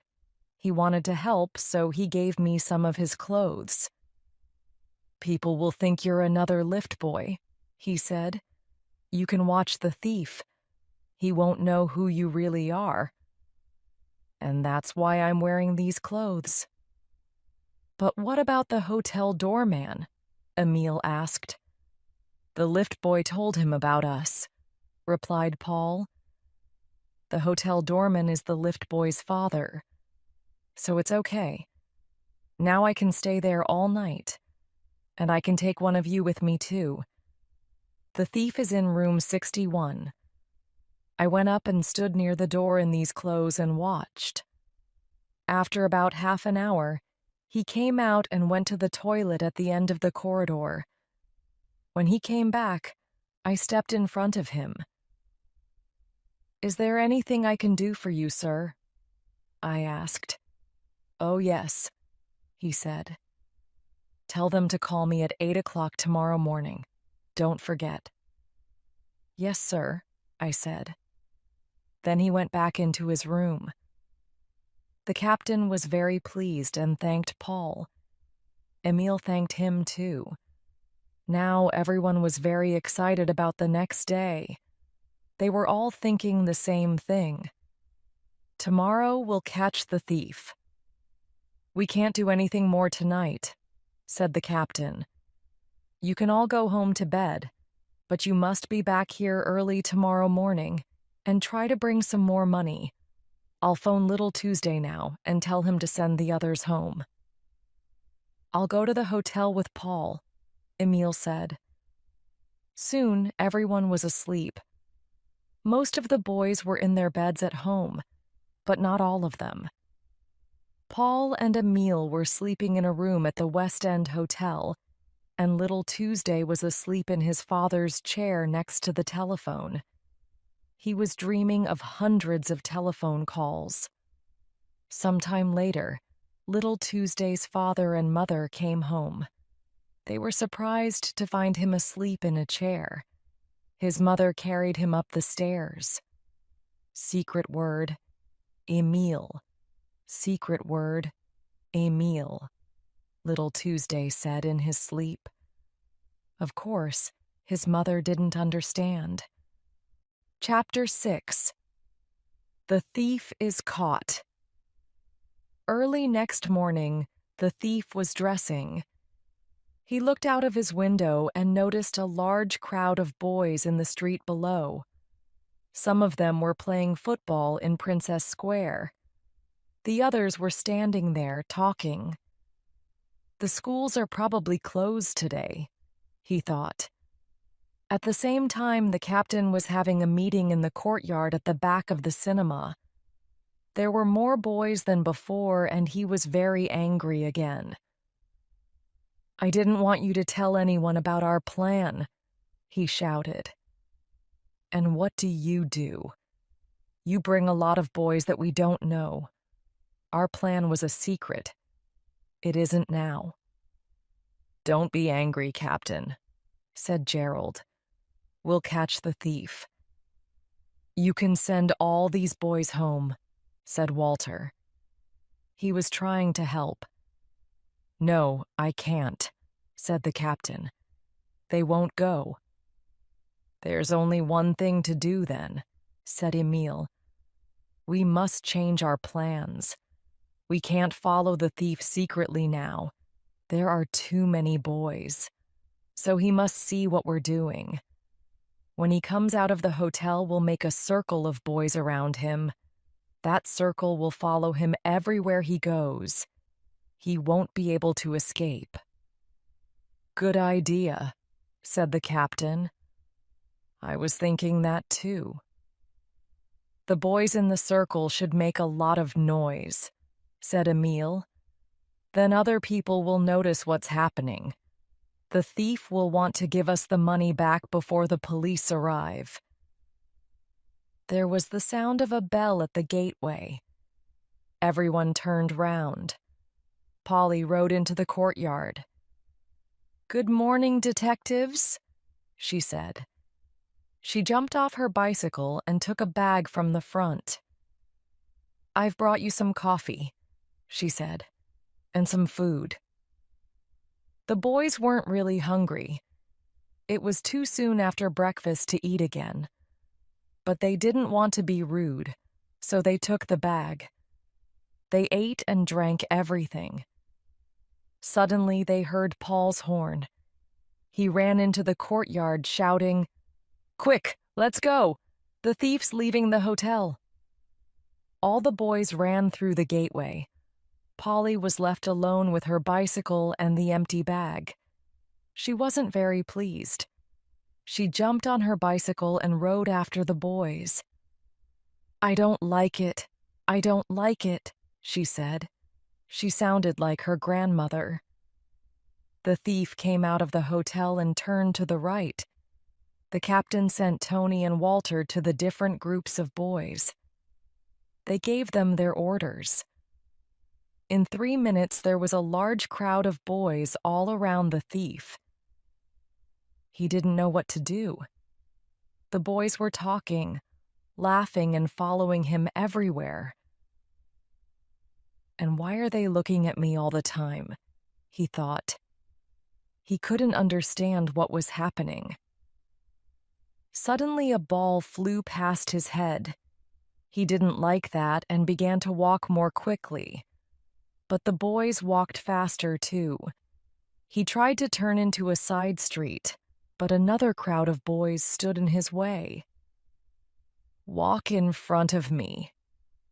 He wanted to help, so he gave me some of his clothes." "People will think you're another lift boy," he said. "You can watch the thief. He won't know who you really are. And that's why I'm wearing these clothes." "But what about the hotel doorman?" Emile asked. The lift boy told him about us, replied Paul. The hotel doorman is the lift boy's father, so it's okay. Now I can stay there all night, and I can take one of you with me too. The thief is in room 61. I went up and stood near the door in these clothes and watched. After about half an hour, he came out and went to the toilet at the end of the corridor. When he came back, I stepped in front of him. Is there anything I can do for you, sir? I asked. Oh, yes, he said. Tell them to call me at 8 o'clock tomorrow morning. Don't forget. Yes, sir, I said. Then he went back into his room. The captain was very pleased and thanked Paul. Emile thanked him too. Now everyone was very excited about the next day. They were all thinking the same thing. Tomorrow we'll catch the thief. We can't do anything more tonight, said the captain. You can all go home to bed, but you must be back here early tomorrow morning and try to bring some more money. I'll phone Little Tuesday now and tell him to send the others home. I'll go to the hotel with Paul, Emile said. Soon everyone was asleep. Most of the boys were in their beds at home, but not all of them. Paul and Emile were sleeping in a room at the West End Hotel, and Little Tuesday was asleep in his father's chair next to the telephone. He was dreaming of hundreds of telephone calls. Sometime later, Little Tuesday's father and mother came home. They were surprised to find him asleep in a chair. His mother carried him up the stairs. Secret word, Emile. Secret word, Emile, Little Tuesday said in his sleep. Of course, his mother didn't understand. Chapter 6. The Thief is Caught. Early next morning, the thief was dressing. He looked out of his window and noticed a large crowd of boys in the street below. Some of them were playing football in Princess Square. The others were standing there talking. The schools are probably closed today, he thought. At the same time, the captain was having a meeting in the courtyard at the back of the cinema. There were more boys than before, and he was very angry again. I didn't want you to tell anyone about our plan, he shouted. And what do? You bring a lot of boys that we don't know. Our plan was a secret. It isn't now. Don't be angry, Captain, said Gerald. We'll catch the thief. You can send all these boys home, said Walter. He was trying to help. No, I can't, said the captain. They won't go. There's only one thing to do then, said Emile. We must change our plans. We can't follow the thief secretly now. There are too many boys. So he must see what we're doing. When he comes out of the hotel, we'll make a circle of boys around him. That circle will follow him everywhere he goes. He won't be able to escape. Good idea, said the captain. I was thinking that too. The boys in the circle should make a lot of noise, said Emile. Then other people will notice what's happening. The thief will want to give us the money back before the police arrive. There was the sound of a bell at the gateway. Everyone turned round. Polly rode into the courtyard. Good morning, detectives, she said. She jumped off her bicycle and took a bag from the front. I've brought you some coffee, she said, and some food. The boys weren't really hungry. It was too soon after breakfast to eat again. But they didn't want to be rude, so they took the bag. They ate and drank everything. Suddenly they heard Paul's horn. He ran into the courtyard shouting, "Quick, let's go! The thief's leaving the hotel." All the boys ran through the gateway. Polly was left alone with her bicycle and the empty bag. She wasn't very pleased. She jumped on her bicycle and rode after the boys. "I don't like it. I don't like it," she said. She sounded like her grandmother. The thief came out of the hotel and turned to the right. The captain sent Tony and Walter to the different groups of boys. They gave them their orders. In 3 minutes, there was a large crowd of boys all around the thief. He didn't know what to do. The boys were talking, laughing, and following him everywhere. "And why are they looking at me all the time?" he thought. He couldn't understand what was happening. Suddenly, a ball flew past his head. He didn't like that and began to walk more quickly. But the boys walked faster, too. He tried to turn into a side street, but another crowd of boys stood in his way. "Walk in front of me,"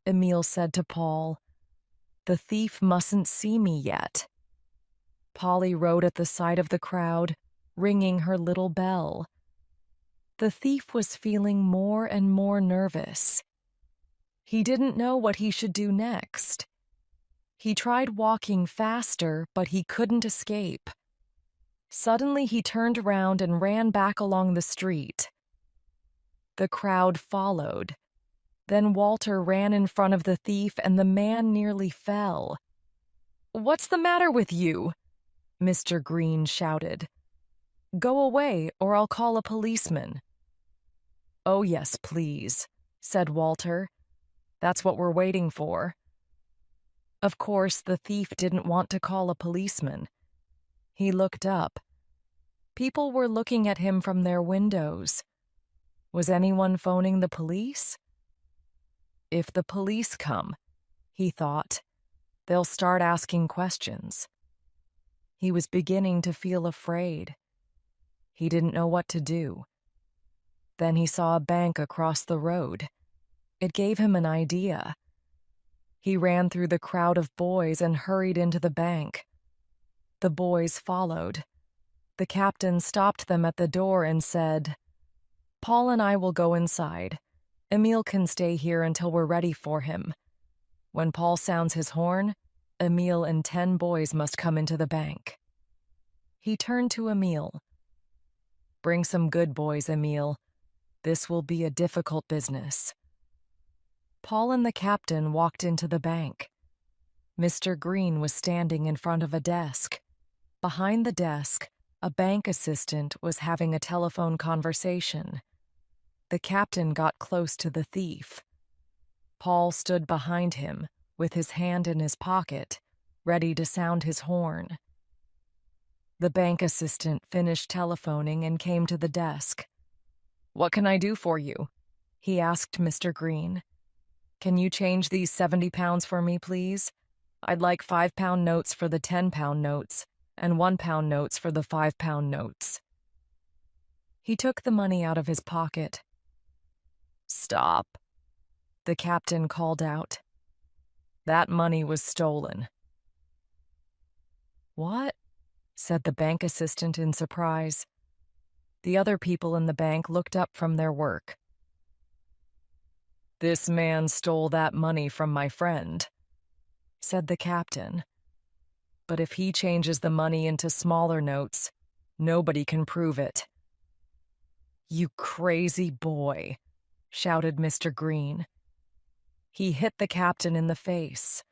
Emile said to Paul. "The thief mustn't see me yet." Polly rode at the side of the crowd, ringing her little bell. The thief was feeling more and more nervous. He didn't know what he should do next. He tried walking faster, but he couldn't escape. Suddenly, he turned around and ran back along the street. The crowd followed. Then Walter ran in front of the thief, and the man nearly fell. "What's the matter with you?" Mr. Green shouted. "Go away, or I'll call a policeman." "Oh, yes, please," said Walter. "That's what we're waiting for." Of course, the thief didn't want to call a policeman. He looked up. People were looking at him from their windows. Was anyone phoning the police? If the police come, he thought, they'll start asking questions. He was beginning to feel afraid. He didn't know what to do. Then he saw a bank across the road. It gave him an idea. He ran through the crowd of boys and hurried into the bank. The boys followed. The captain stopped them at the door and said, "Paul and I will go inside. Emile can stay here until we're ready for him. When Paul sounds his horn, Emile and 10 boys must come into the bank." He turned to Emile. "Bring some good boys, Emile. This will be a difficult business." Paul and the captain walked into the bank. Mr. Green was standing in front of a desk. Behind the desk, a bank assistant was having a telephone conversation. The captain got close to the thief. Paul stood behind him, with his hand in his pocket, ready to sound his horn. The bank assistant finished telephoning and came to the desk. "What can I do for you?" he asked Mr. Green. "Can you change these 70 pounds for me, please? I'd like 5-pound notes for the 10-pound notes and 1-pound notes for the 5-pound notes." He took the money out of his pocket. "Stop," the captain called out. "That money was stolen." "What?" said the bank assistant in surprise. The other people in the bank looked up from their work. "This man stole that money from my friend," said the captain. "But if he changes the money into smaller notes, nobody can prove it." "You crazy boy," shouted Mr. Green. He hit the captain in the face.